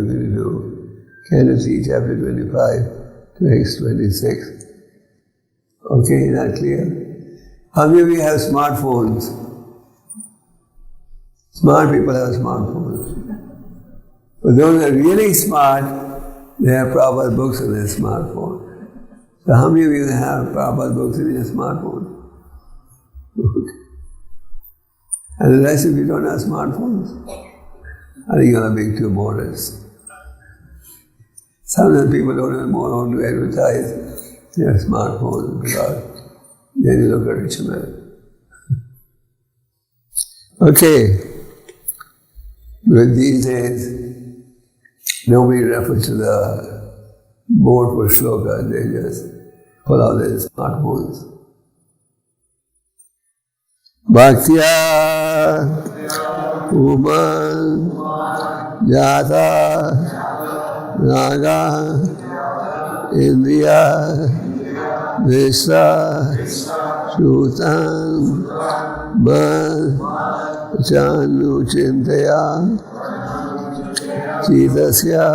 22, Canto C, Chapter 25, text 26. Okay, is that clear? How many of you have smartphones? Smart people have smartphones. But those that are really smart, they have Prabhupada books on their smartphone. So how many of you have Prabhupada books in your smartphone? And the rest of you don't have smartphones? I think you're being too modest. Sometimes people don't even want to advertise their smartphones because then you look a rich man. Okay. But these days, nobody refers to the board for shlokas, they just pull out their smartphones. Bhaktya Uman Jata Raga Indriya Vesa Shrutam Chanu Chintaya Chitasya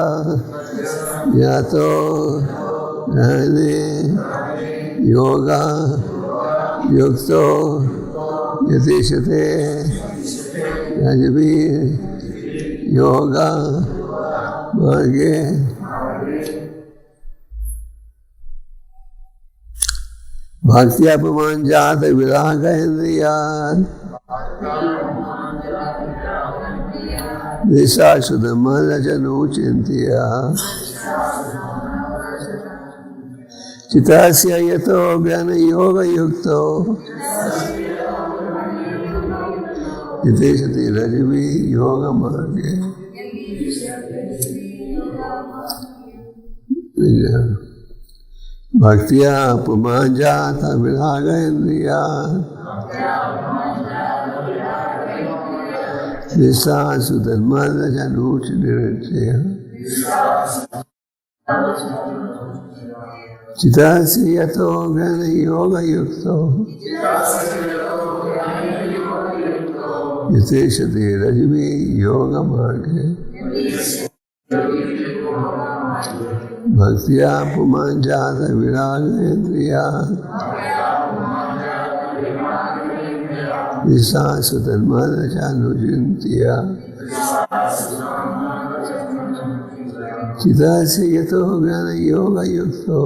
Yato Jhane Yoga Yukto Yatishate Yajvi Yoga Marge Bhaktya Pamanjata Viraga Indriyat Visasudamana Janu Chintiya Chitasya Yato Jnana Yoga Yukto Yateshati Rajvi Yoga Marge Bhaktya Pumanjata Viraga Indriya Visasudamana Janu Chintiya Chitasya Yato Jnana Yoga Yukto Yateshati Rajvi Yoga Marge Bhaktya Pumanjata Viraga Indriya Visasudamana Janu Chintiya Chitasya Yato Jnana Yoga Yukto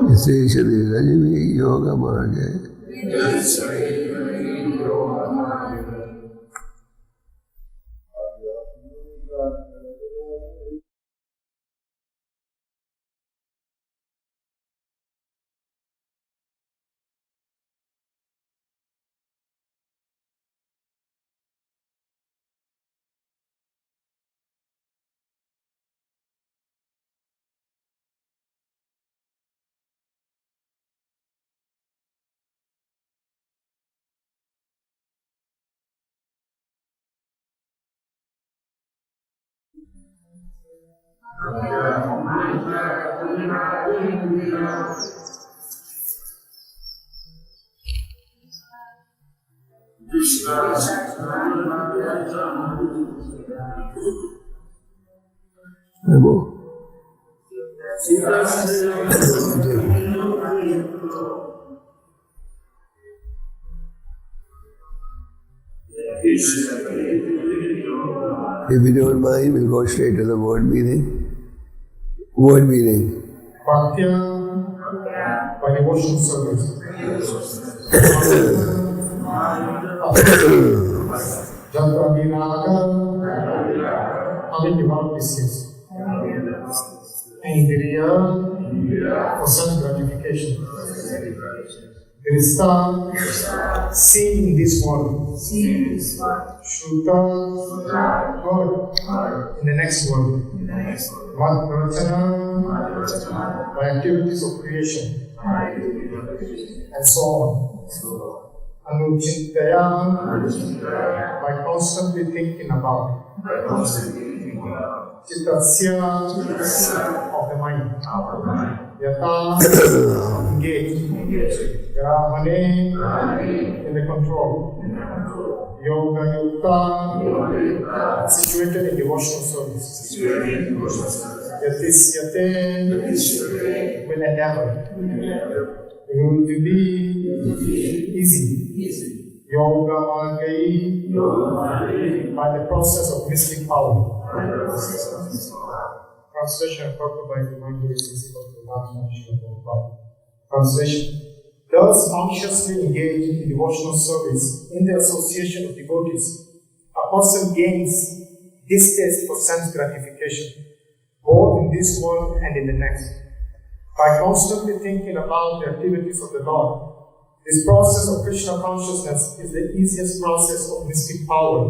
Yateshati Rajvi Yoga Marge If you don't mind, we'll go straight to the word meaning. Word meaning. Bhaktya by devotion service. Janta Viraga having developed disease. Indriya for self gratification. Krishna seen in this world. Shruta heard in the next world. Maharaja by activities of creation. And so on. Anuchintaya by constantly thinking about. Chitasya of the mind. Yata, engaged. Grahane, in the control. Yoga Yukta, situated in devotional service. Yatisyate, will endeavor. It will be easy. Yoga Magai, by the process of mystic power. Translation purport by the mind is equal to Gopal. Translation. Thus consciously engaged in devotional service in the association of devotees, a person gains distaste for sense gratification, both in this world and in the next. By constantly thinking about the activities of the Lord, this process of Krishna consciousness is the easiest process of mystic power.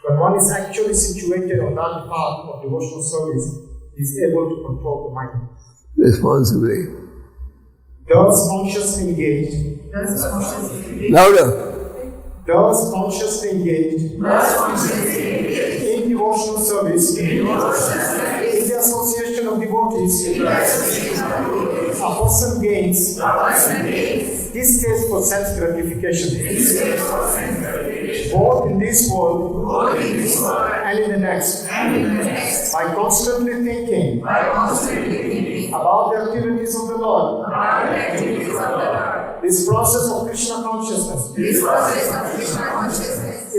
When one is actually situated on that path of devotional service, he is able to control the mind. Responsibly. Thus consciously engaged. Louder. Thus consciously engaged in devotional service, in the association of devotees, a person gains distaste for sense gratification, both in this world and in the next. By constantly thinking about the activities of the Lord, this process of Krishna consciousness is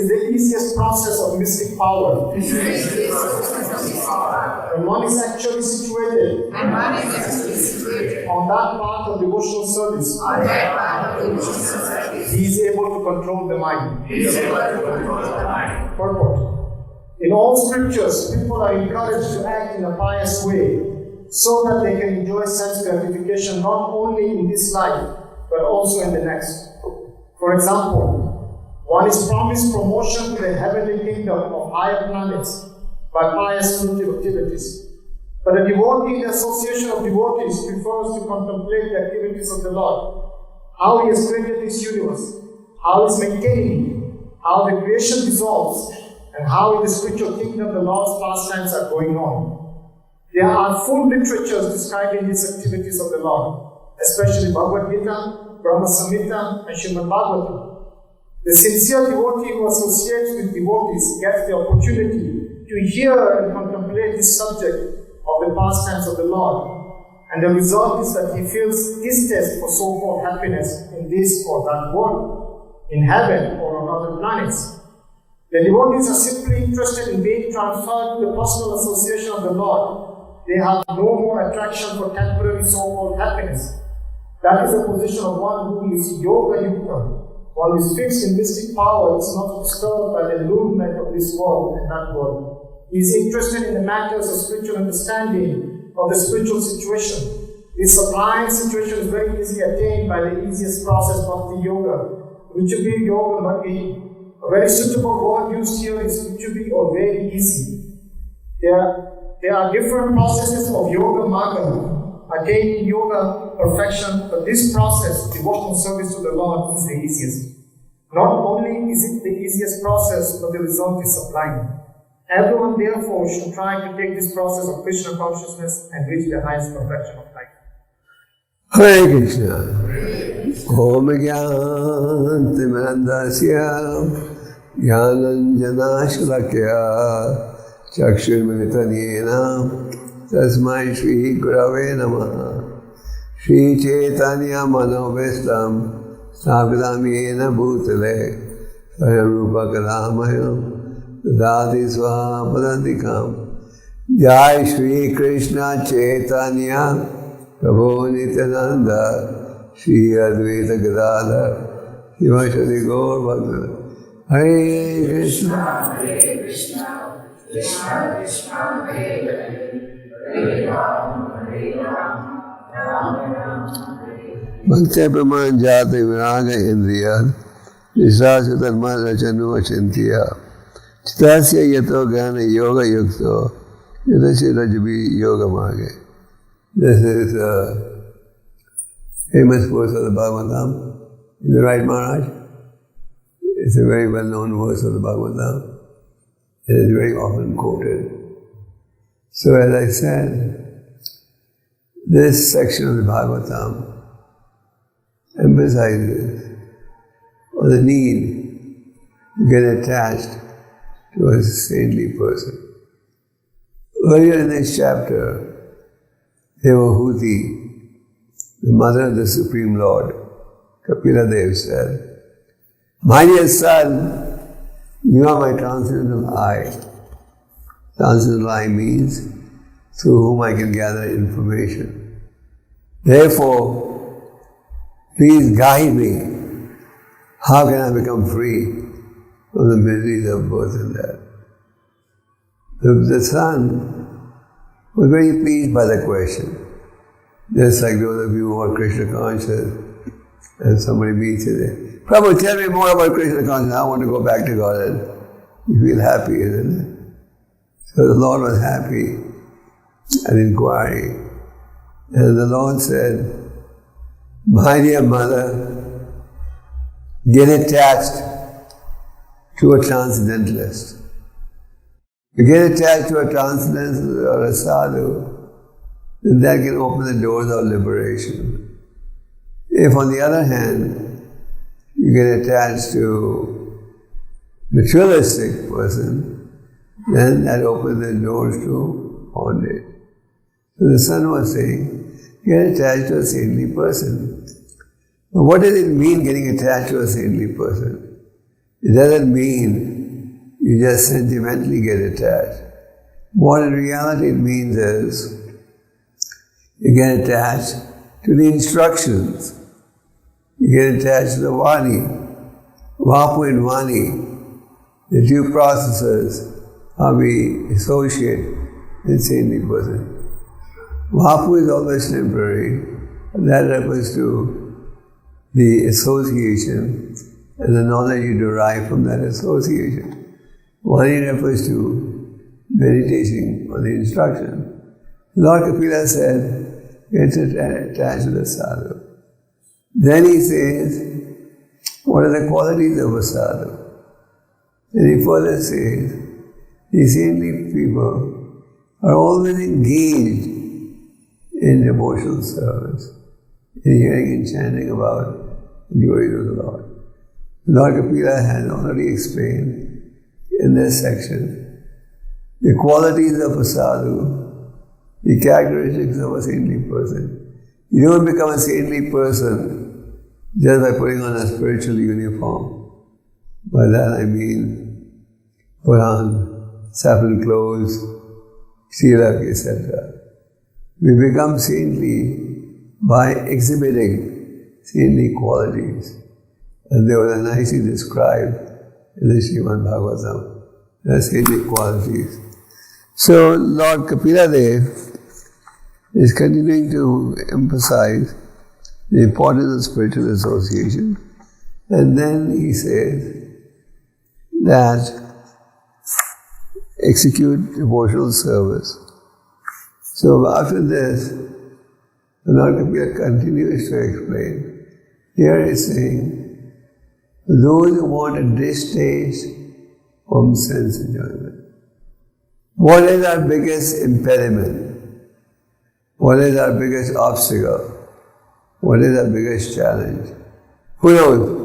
the easiest process of mystic power. When one is actually situated on that path of devotional service, he is able to control the mind. Purport. In all scriptures, people are encouraged to act in a pious way so that they can enjoy sense gratification not only in this life but also in the next. For example, one is promised promotion to the heavenly kingdom of higher planets by pious spiritual activities. But a devotee in the association of devotees prefers to contemplate the activities of the Lord, how He has created this universe, how He is maintaining it, how the creation dissolves, and how in the spiritual kingdom the Lord's pastimes are going on. There are full literatures describing these activities of the Lord, especially Bhagavad Gita, Brahma Samhita, and Srimad Bhagavatam. The sincere devotee who associates with devotees gets the opportunity to hear and contemplate this subject of the pastimes of the Lord, and the result is that he feels distaste for so-called happiness in this or that world, in heaven or on other planets. The devotees are simply interested in being transferred to the personal association of the Lord. They have no more attraction for temporary so-called happiness. That is the position of one who is yoga yukta. One who is fixed in mystic power is not disturbed by the allurement of this world and that world. He is interested in the matters of spiritual understanding of the spiritual situation. This sublime situation is very easily attained by the easiest process, Bhakti Yoga, Ruchubi Yoga Magi. A very suitable word used here is Ruchubi or very easy. There are different processes of Yoga Magga, attaining yoga perfection, but this process, devotional service to the Lord, is the easiest. Not only is it the easiest process, but the result is sublime. Everyone therefore should try to take this process of Krishna consciousness and reach the highest perfection of life. Hare Krishna. ॐ ज्ञानञ्जनाशलाकया चक्षुर्मिलितं तस्मै श्रीगुरवे नमः। श्रीचैतन्यमनोभीष्टं स्थापितं येन भूतले स्वयं रूपः कदा मह्यं ददाति स्वपदान्तिकं। जय श्री कृष्ण चैतन्य प्रभु नित्यानंद श्री अद्वैत गदाधर शिवासादि गौर भक्तवृंद। हरे Krishna Krishna Krishna Hare Hare Hare Ram Ram भक्त्या प्रमाण जाते विराग इंद्रिय विश्वास धर्म रचनो चिंतिया चित्तस्य यतो ज्ञान योग युक्तो यतस्य रजबी योग मार्गे। This is a famous verse of the Bhagavatam. Is it right, Maharaj? It's a very well-known verse of the Bhagavatam. It is very often quoted. So as I said, this section of the Bhagavatam emphasizes on the need to get attached to a saintly person. Earlier in this chapter, Devahuti, the mother of the Supreme Lord, Kapila Dev said, "My dear son, you are my transcendental eye." Transcendental eye means through whom I can gather information. Therefore, please guide me. How can I become free from the miseries of birth and death? The son was very pleased by the question. Just like those of you who are Krishna conscious, and somebody meets you, "Prabhu, tell me more about Krishna consciousness. I want to go back to Godhead." You feel happy, isn't it? So the Lord was happy at inquiry. And the Lord said, "My dear mother, get attached to a transcendentalist. You get attached to a transcendentalist or a sadhu, then that can open the doors of liberation. If, on the other hand, you get attached to a materialistic person, then that opens the doors to bondage." So the son was saying, get attached to a saintly person. But what does it mean, getting attached to a saintly person? It doesn't mean you just sentimentally get attached. What in reality it means is you get attached to the instructions. You get attached to the Vani, Vapu and Vani, the two processes how we associate with saintly person. Vapu is always temporary, and that refers to the association and the knowledge you derive from that association. Vani refers to meditation on the instruction. Lord Kapila said, get attached to the sadhu. Then he says, what are the qualities of a sadhu? And he further says, these saintly people are always engaged in devotional service, in hearing and chanting about the glories of the Lord. Lord Kapila has already explained in this section the qualities of a sadhu, the characteristics of a saintly person. You don't become a saintly person just by putting on a spiritual uniform. By that I mean put on saffron clothes, tilak, etc. We become saintly by exhibiting saintly qualities. And they were nicely described in the Srimad Bhagavatam, the saintly qualities. So Lord Kapila Dev is continuing to emphasize the importance of spiritual association. And then he says that execute devotional service. So after this, the Lord Kapila continues to explain. Here he is saying, those who want a distaste from sense enjoyment. What is our biggest impediment? What is our biggest obstacle? What is our biggest challenge? Who knows?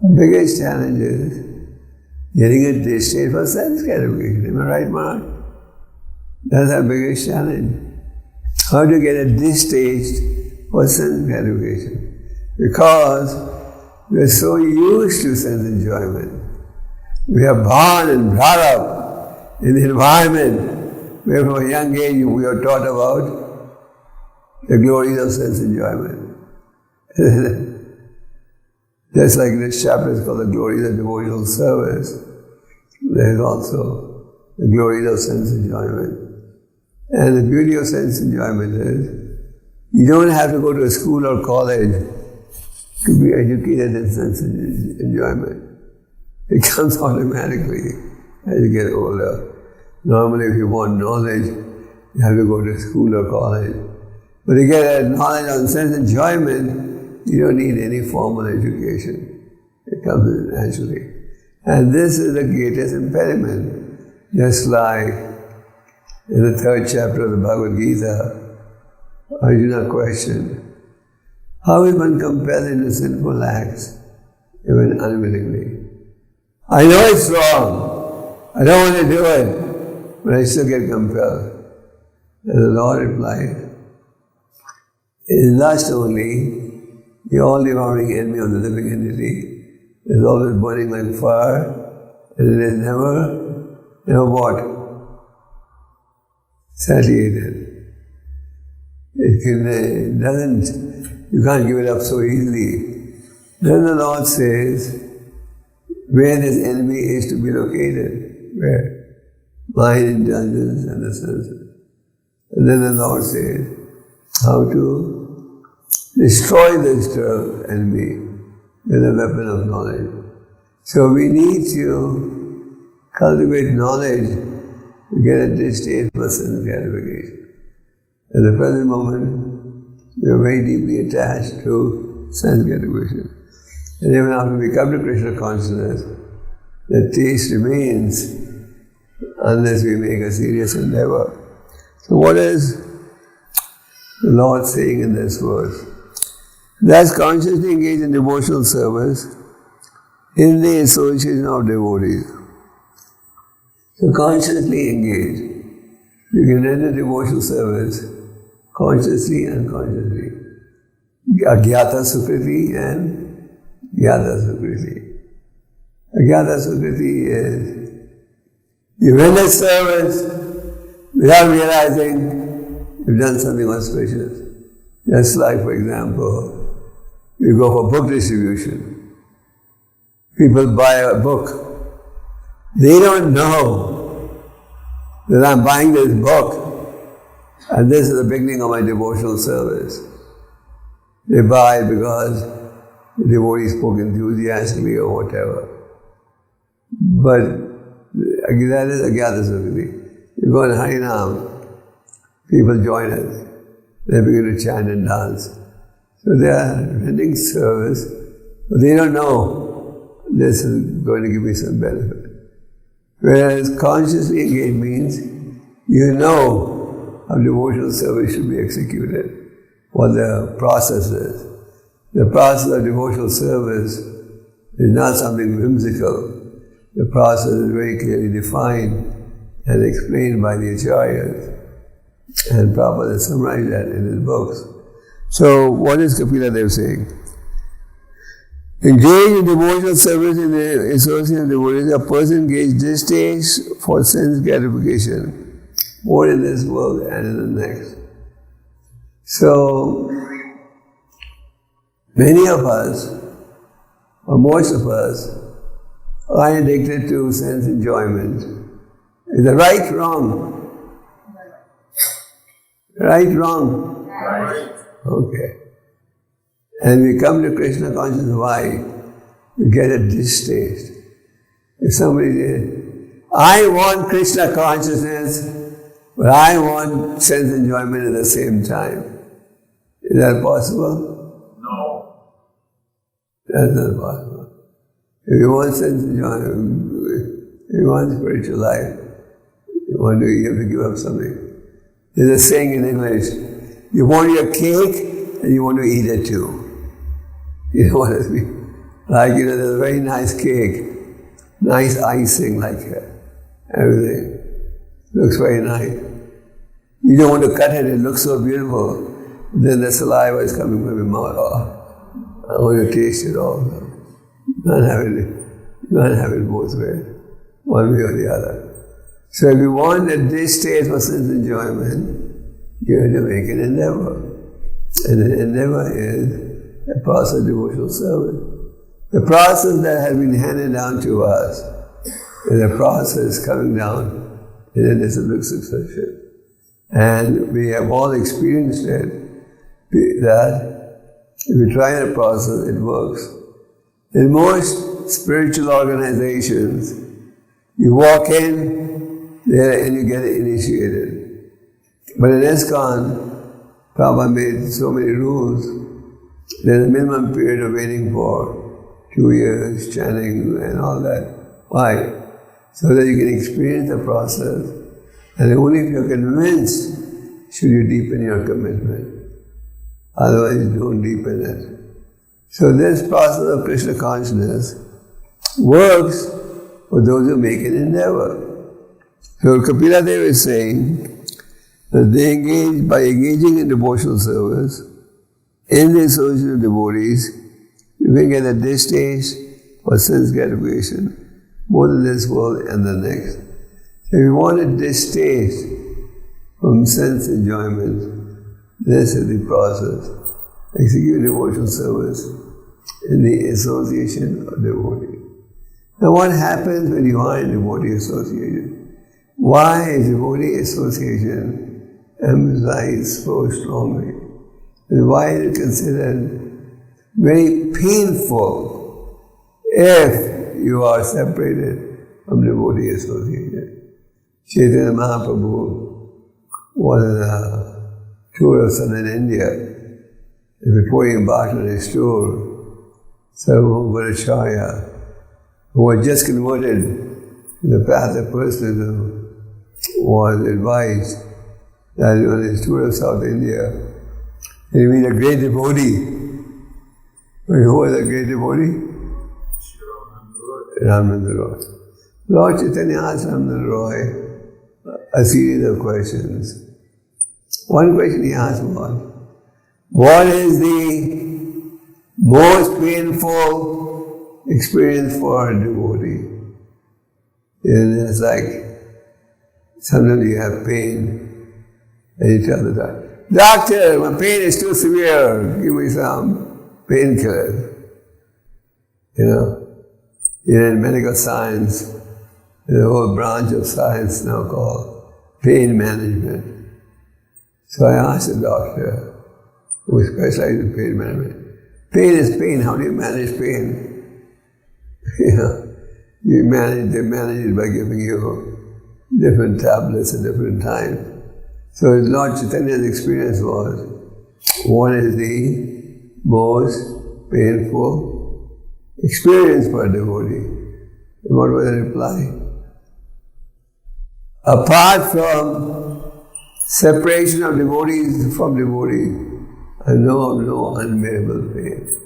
The biggest challenge is getting a distaste for sense gratification. Am I right, Mark? That's our biggest challenge. How to get a distaste for sense gratification? Because we're so used to sense enjoyment. We are born and brought up in the environment where from a young age we are taught about the glories of sense enjoyment. Just like this chapter is called the glories of devotional service, there is also the glories of sense enjoyment. And the beauty of sense enjoyment is, you don't have to go to a school or college to be educated in sense enjoyment. It comes automatically as you get older. Normally, if you want knowledge, you have to go to school or college. But to get knowledge on sense enjoyment, you don't need any formal education. It comes naturally. And this is the greatest impediment. Just like in the 3rd chapter of the Bhagavad Gita, Arjuna questioned, how is one compelled into sinful acts, even unwillingly? I know it's wrong. I don't want to do it, but I still get compelled. And the Lord replied, it is lust only, the all-devouring enemy of the living entity, is always burning like fire, and it is never what? Satiated. It doesn't, you can't give it up so easily. Then the Lord says, where this enemy is to be located. Where? Mind, intelligence, and the senses. And then the Lord says, how to destroy this enemy with a weapon of knowledge. So we need to cultivate knowledge to get a distaste for sense gratification. At the present moment, we are very deeply attached to sense gratification. And even after we come to Krishna consciousness, the taste remains unless we make a serious endeavor. So what is the Lord saying in this verse? Thus consciously engage in devotional service in the association of devotees. So consciously engage. You can render devotional service consciously and unconsciously. Agyata Sukriti and Gyata Sukriti. Agyata Sukriti is you render service without realizing you've done something auspicious. Just like, for example, you go for book distribution. People buy a book. They don't know that I'm buying this book and this is the beginning of my devotional service. They buy it because the devotee spoke enthusiastically or whatever. But that is Agyata Sukriti. You go in Harinam, people join us. They begin to chant and dance. So they are rendering service, but they don't know this is going to give me some benefit. Whereas consciously engaged means you know how devotional service should be executed, what the process is. The process of devotional service is not something whimsical. The process is very clearly defined and explained by the Acharyas. And Prabhupada summarized that in his books. So, what is Kapila Dev saying? Engage in devotional service in the association of devotees, a person engaged distaste for sense gratification, more in this world and in the next. So, many of us, or most of us, are addicted to sense enjoyment. Is it right, wrong? Right, wrong? Right. Okay. And we come to Krishna consciousness, why? We get a distaste. If somebody says, I want Krishna consciousness, but I want sense enjoyment at the same time. Is that possible? No. That's not possible. If you want sense enjoyment, if you want spiritual life, you have to give up something. There's a saying in English, you want your cake and you want to eat it too. You know what I mean? Like, there's a very nice cake, nice icing, like everything. Looks very nice. You don't want to cut it, it looks so beautiful. Then the saliva is coming from your mouth. Oh, I want to taste it all. You can't have it both ways, one way or the other. So if you want a distaste for sense enjoyment, you have to make an endeavor. And the endeavor is a process of devotional service. The process that has been handed down to us is a process coming down in a disciplined succession. And we have all experienced it, that if you try the process, it works. In most spiritual organizations, you walk in there and you get initiated. But in ISKCON, Prabhupada made so many rules. There's a minimum period of waiting for 2 years, chanting and all that. Why? So that you can experience the process, and only if you're convinced should you deepen your commitment. Otherwise, don't deepen it. So this process of Krishna consciousness works for those who make an endeavor. So Kapila Dev is saying that they engage by engaging in devotional service, in the association of devotees, you can get a distaste for sense gratification, both in this world and the next. So if you want a distaste from sense enjoyment, this is the process. Execute devotional service in the association of devotees. Now what happens when you are in devotee association? Why is devotee association emphasized so strongly? And why is it considered very painful if you are separated from devotee association? Chaitanya Mahaprabhu was on a tour of southern India, and before he embarked on his tour, Sarvabhaumacharya, who had just converted to the path of personalism, was advised that on his tour of South India, he meet a great devotee. Who was a great devotee? Ramananda Roy. Lord Chaitanya asked Ramananda Roy a series of questions. One question he asked was, what is the most painful experience for a devotee? And it's like, sometimes you have pain, and you tell the doctor, my pain is too severe, give me some painkillers. In medical science, there's a whole branch of science now called pain management. So I asked the doctor, who specializes in pain management, pain is pain, how do you manage pain? They manage it by giving you different tablets at different times. So Lord Chaitanya's experience was, what is the most painful experience for a devotee? And what was the reply? Apart from separation of devotees from devotees, I know of no unbearable pain.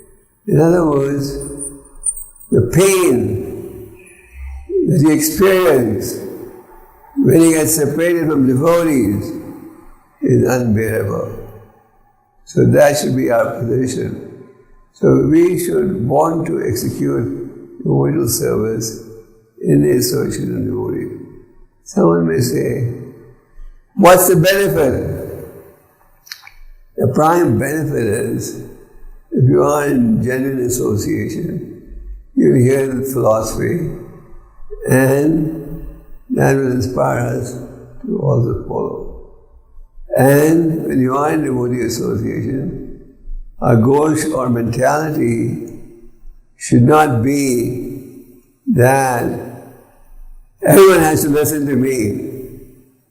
In other words, the pain that you experience when you get separated from devotees is unbearable. So that should be our position. So we should want to execute devotional service in the association of devotees. Someone may say, what's the benefit? The prime benefit is, if you are in genuine association, you hear the philosophy, and that will inspire us to also follow. And when you are in devotee association, our goal or mentality should not be that everyone has to listen to me.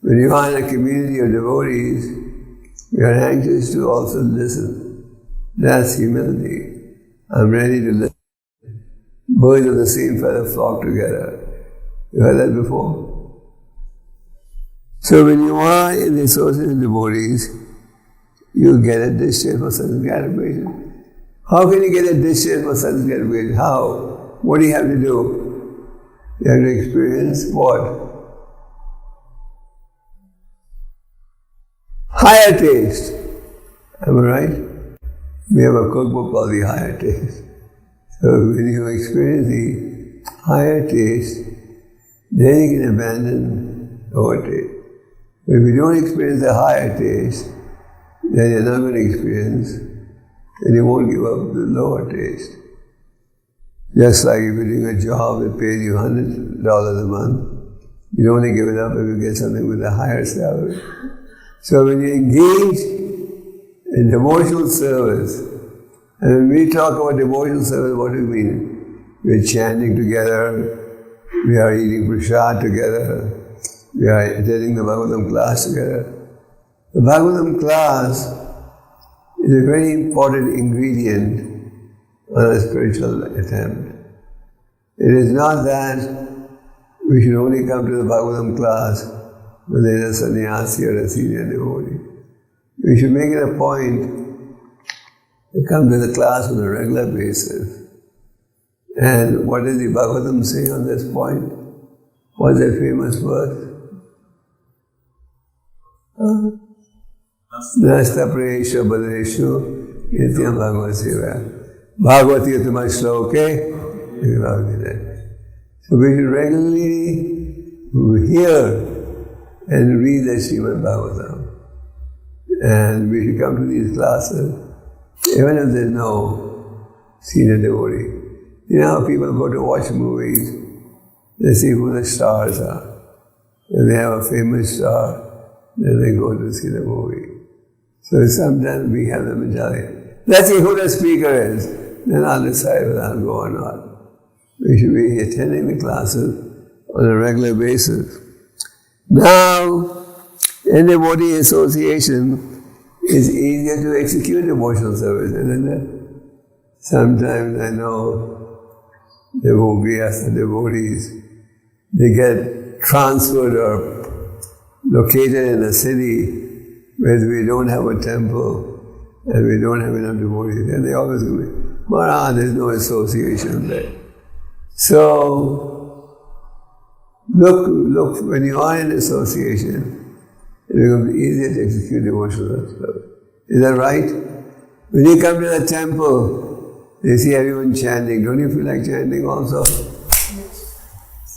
When you are in a community of devotees, we are anxious to also listen. That's humility. I'm ready to listen. Birds of the same feather flock together. You heard that before? So when you are in the association of devotees, you get a distaste for sense gratification. How can you get a distaste for sense gratification? How? What do you have to do? You have to experience what? Higher taste. Am I right? We have a cookbook called the Higher Taste. So when you experience the higher taste, then you can abandon lower taste. But if you don't experience the higher taste, then you're not going to experience, and you won't give up the lower taste. Just like if you're doing a job that pays you $100 a month, you only give it up if you get something with a higher salary. So when you engage in devotional service, and when we talk about devotional service, what do we mean? We're chanting together, we are eating prasad together, we are attending the Bhagavatam class together. The Bhagavatam class is a very important ingredient on a spiritual attempt. It is not that we should only come to the Bhagavatam class when there is a sannyasi or a senior devotee. We should make it a point to come to the class on a regular basis. And what does the Bhagavatam say on this point? What's that famous verse? Nasta prayesha badreshu nityam bhagavasya bhagavati utama shloke. So we should regularly hear and read the Srimad Bhagavatam. And we should come to these classes, even if there's no senior devotee. You know how people go to watch movies, they see who the stars are. If they have a famous star, then they go to see the movie. So sometimes we have the majority. Let's see who the speaker is, then I'll decide whether I'll go or not. We should be attending the classes on a regular basis. Now, in devotee association, it's easier to execute devotional service, isn't it? Sometimes I know the devotees, they get transferred or located in a city where we don't have a temple and we don't have enough devotees. And they always go, Maharaj, there's no association there. So, look, when you are in association, it becomes easier to execute devotional service. Is that right? When you come to the temple, they see everyone chanting. Don't you feel like chanting also?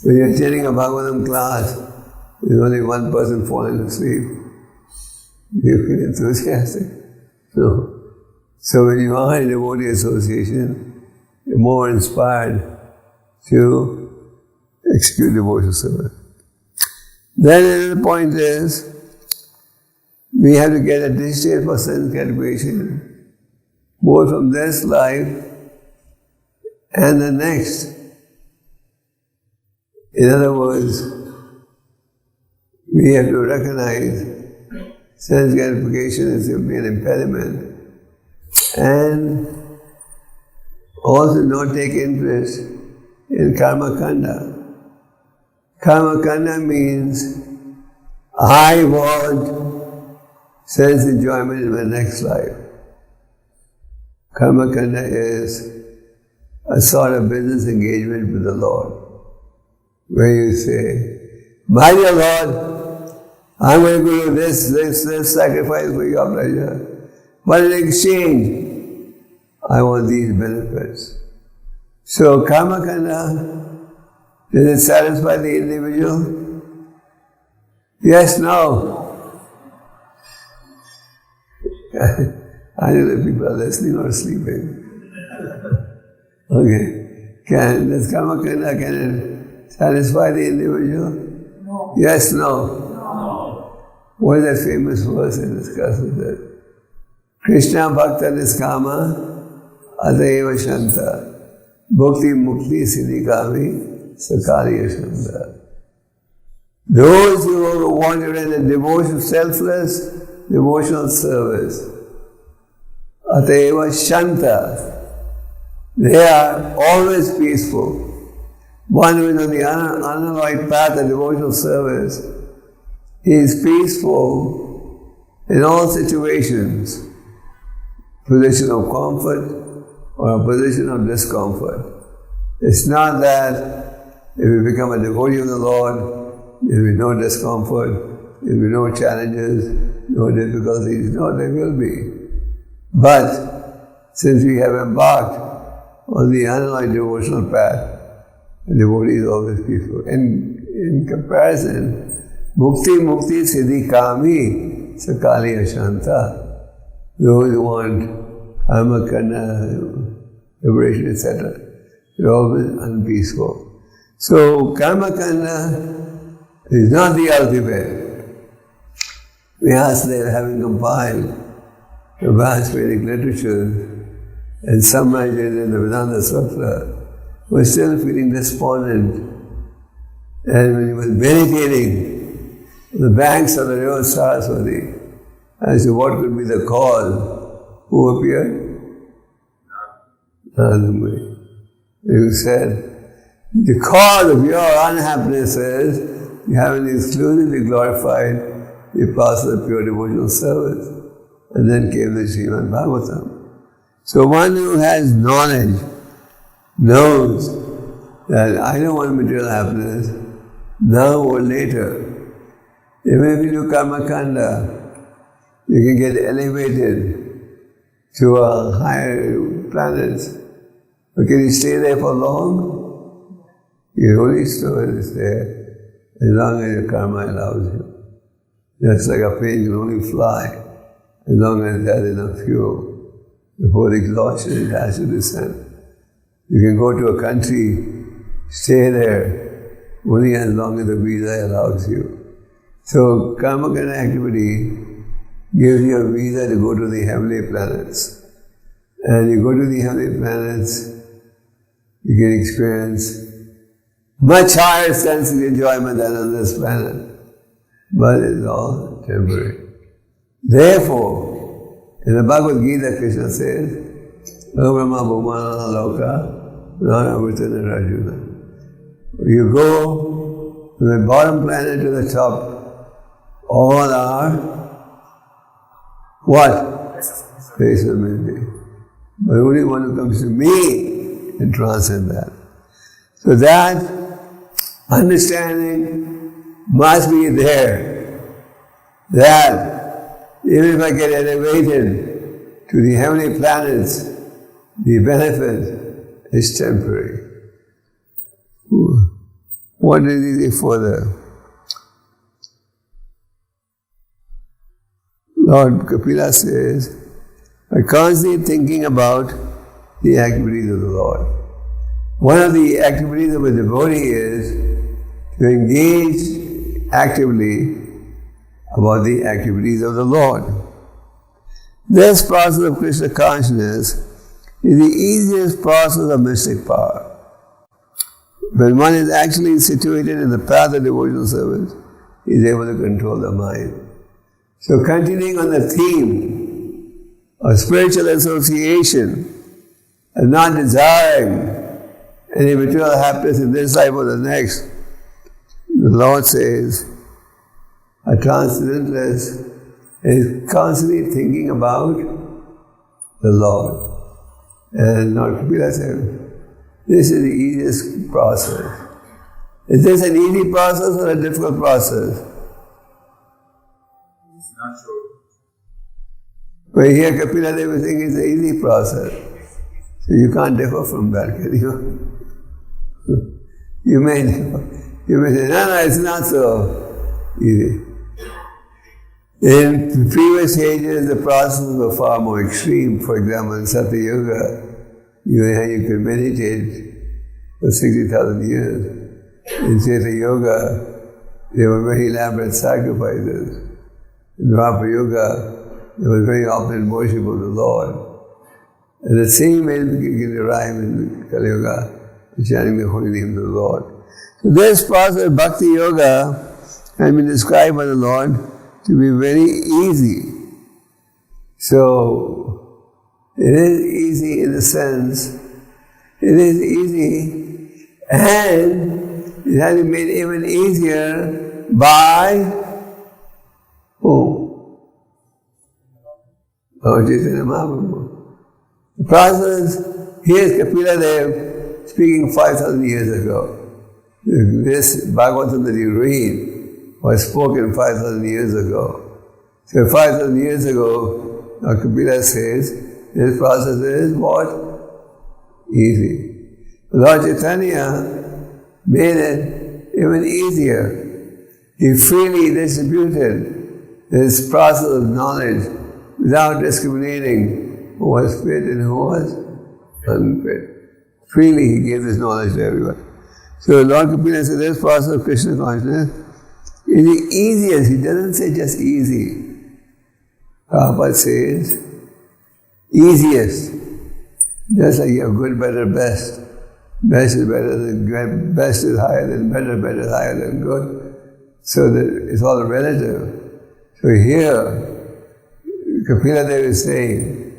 When you're attending a Bhagavatam class, there's only one person falling asleep. Do you feel enthusiastic? No. So when you are in devotee association, you're more inspired to execute devotional service. Then another point is, we have to get a distaste for sense gratification, both from this life and the next. In other words, we have to recognize sense gratification is simply an impediment and also not take interest in karma kanda. Karma kanda means I want sense enjoyment in my next life. Karma kanda is a sort of business engagement with the Lord, where you say, my dear Lord, I'm going to do this sacrifice for your pleasure. But in exchange, I want these benefits. So karma kanda, does it satisfy the individual? Yes, no. I know that people are listening or sleeping. Okay. Does karma kanda, can it satisfy the individual? No. Yes, no. No. What is that famous verse that discusses that? Krishna bhakta niskama atayeva shanta bhukti mukti siddhikami sakariya shanta. Those who want to render devotion, selfless devotional service, atayeva shanta, they are always peaceful. One who is on the unalloyed path of devotional service, he is peaceful in all situations, position of comfort or a position of discomfort. It's not that if we become a devotee of the Lord, there will be no discomfort, there will be no challenges, no difficulties. No, there will be. But since we have embarked on the unalloyed devotional path, the devotee is always peaceful. And in comparison, Mukti siddhikami sakariya shanta. Those who want karma kanda, liberation, etc., they're always unpeaceful. So karma kanda is not the ultimate. Vyasa, having compiled the vast Vedic literature and summarized it in the Vedanta Sutra, was still feeling despondent. And when he was meditating on the banks of the river Saraswati, as to what could be the cause, who appeared? Nandamuni. He said, The cause of your unhappiness is you haven't exclusively glorified the process of pure devotional service. And then came the Srimad Bhagavatam. So one who has knowledge knows that I don't want material happiness now or later. Even if you do karma kanda, you can get elevated to a higher planet. But can you stay there for long? You can only stay as long as your karma allows you. That's like a plane can only fly as long as it has enough fuel. Before exhaustion, it has to descend. You can go to a country, stay there, only as long as the visa allows you. So, karma kanda activity gives you a visa to go to the heavenly planets. And you go to the heavenly planets, you can experience much higher sense of enjoyment than on this planet. But it's all temporary. Therefore, in the Bhagavad Gita, Krishna says, Brahma Bhumana Loka Nana Vritana Rajuna. You go from the bottom planet to the top, all are what? Place of misery. But only one who comes to me can transcend that. So that understanding must be there. That even if I get elevated to the heavenly planets, the benefit is temporary. What did he say further? Lord Kapila says, by constantly thinking about the activities of the Lord. One of the activities of a devotee is to engage actively about the activities of the Lord. This process of Krishna consciousness is the easiest process of mystic power. When one is actually situated in the path of devotional service, he is able to control the mind. So continuing on the theme of spiritual association and not desiring any material happiness in this life or the next, the Lord says, a transcendentalist is constantly thinking about the Lord. And Lord Kapila said, this is the easiest process. Is this an easy process or a difficult process? It's not sure. But here Kapila Deva was saying it's an easy process. So you can't differ from that, can you? You may say, no, it's not so easy. In previous ages, the processes were far more extreme. For example, in Satya Yuga, you could meditate for 60,000 years. In Satya Yuga, there were very elaborate sacrifices. In Dwapara Yuga, there was very often worship of the Lord. And the same way you can derive in Kali Yuga, chanting the holy name of the Lord. So this process of Bhakti Yoga has been described by the Lord to be very easy. So, it is easy in the sense, it is easy, and it has been made even easier by who? Lord Chaitanya Mahaprabhu. The process, here is Kapila Deva speaking 5,000 years ago. This Bhagavatam that you read was spoken 5,000 years ago. So 5,000 years ago, Kapila says, this process is what? Easy. Lord Chaitanya made it even easier. He freely distributed this process of knowledge without discriminating who was fit and who was unfit. Freely he gave this knowledge to everyone. So Lord Kapila said, this process of Krishna consciousness is the easiest. He doesn't say just easy. Prabhupada says, easiest. Just like you have good, better, best. Best is better than good, best is higher than better, better is higher than good. So that it's all relative. So here, Kapila Deva is saying,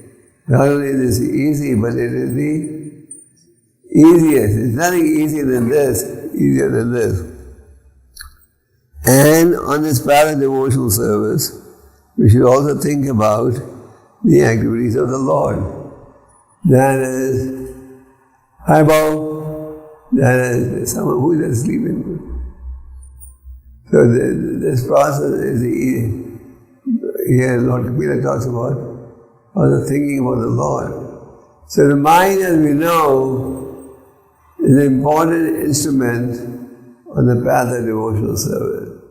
not only is this easy, but it is the easiest. There's nothing easier than this, easier than this. And on this path of devotional service, we should also think about the activities of the Lord. That is, hi Bob, that is someone who is sleeping. So this process is here Lord Kapila talks about also thinking about the Lord. So the mind, as we know, is an important instrument on the path of devotional service.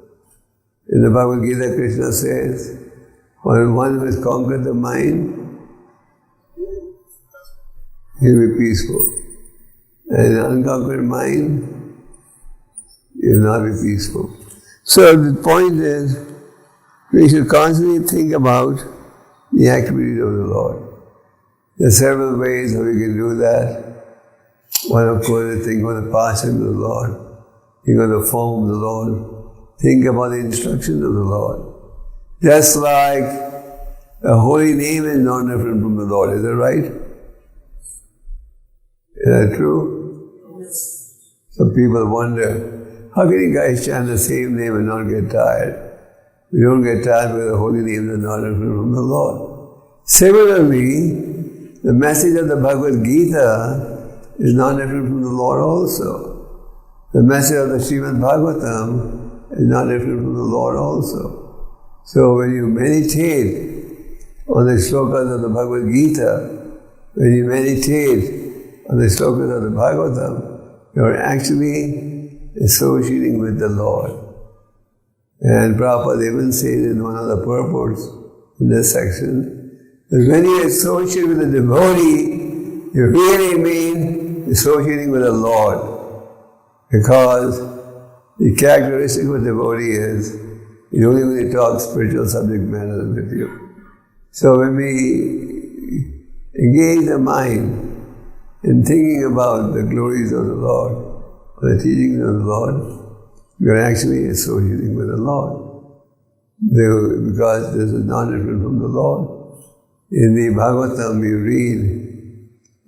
In the Bhagavad Gita, Krishna says, when one who has conquered the mind, he'll be peaceful. And an unconquered mind, you'll not be peaceful. So the point is, we should constantly think about the activities of the Lord. There are several ways how we can do that. One, of course, is think of the passion of the Lord, think of the form of the Lord, think about the instructions of the Lord. Just like a holy name is not different from the Lord, is that right? Is that true? Yes. Some people wonder, how can you guys chant the same name and not get tired? We don't get tired because the holy names are not different from the Lord. Similarly, the message of the Bhagavad Gita is not different from the Lord also. The message of the Srimad Bhagavatam is not different from the Lord also. So when you meditate on the shlokas of the Bhagavad Gita, when you meditate on the shlokas of the Bhagavatam, you're actually associating with the Lord. And Prabhupada even says in one of the purports in this section, that when you associate with the devotee, you really mean associating with the Lord. Because the characteristic of a devotee is, you only when you talk spiritual subject matter with you. So when we engage the mind in thinking about the glories of the Lord, or the teachings of the Lord, we are actually associating with the Lord. Because this is not different from the Lord. In the Bhagavatam you read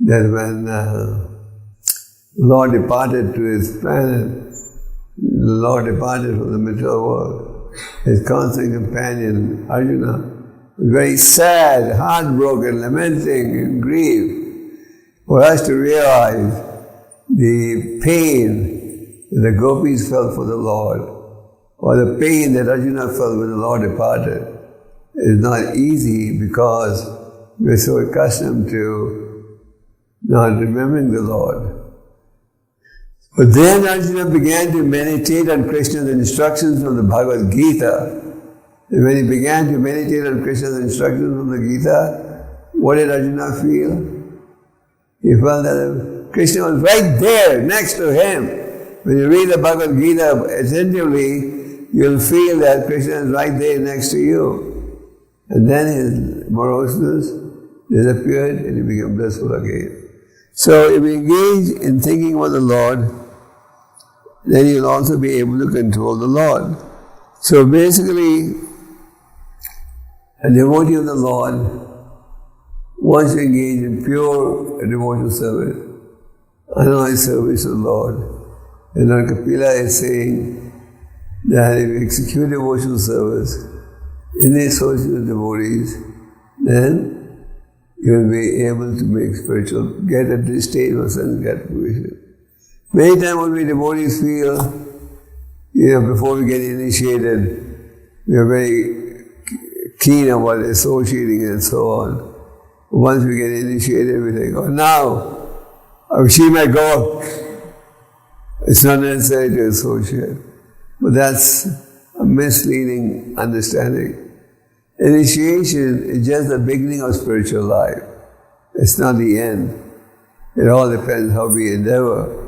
that when the Lord departed to his planet, the Lord departed from the material world, his constant companion Arjuna was very sad, heartbroken, lamenting in grief. For us to realize the pain that the gopis felt for the Lord, or the pain that Arjuna felt when the Lord departed, is not easy because we're so accustomed to not remembering the Lord. But then Arjuna began to meditate on Krishna's instructions from the Bhagavad Gita. And when he began to meditate on Krishna's instructions from the Gita, what did Arjuna feel? He felt that Krishna was right there next to him. When you read the Bhagavad Gita attentively, you'll feel that Krishna is right there next to you. And then his moroseness disappeared and he became blissful again. So if we engage in thinking about the Lord, then you'll also be able to control the Lord. So basically, a devotee of the Lord wants to engage in pure devotional service, unalloyed service to the Lord. And Lord Kapila is saying that if you execute devotional service in the association of devotees, then you will be able to make get at this stage of sense gratification. Many times when we devotees feel, before we get initiated, we are very keen about associating and so on. Once we get initiated, we think, oh, now I've achieved my goal. It's not necessary to associate. But that's a misleading understanding. Initiation is just the beginning of spiritual life. It's not the end. It all depends how we endeavor.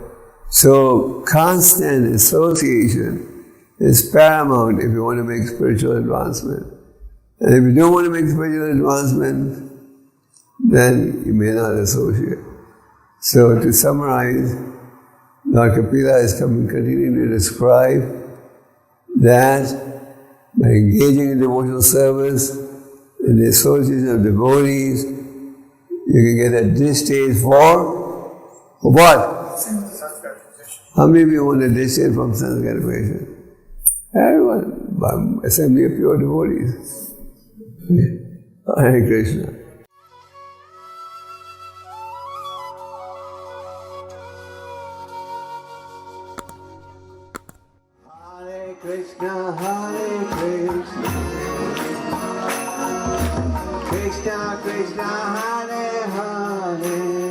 So constant association is paramount if you want to make spiritual advancement. And if you don't want to make spiritual advancement, then you may not associate. So to summarize, Lord Kapila is continuing to describe that by engaging in devotional service, in the association of devotees, you can get at this stage for What? How many people want to descend from sense gratification? Everyone. Assembly of pure devotees. Hare Krishna. Hare Krishna, Hare Krishna, Krishna Krishna, Hare Hare,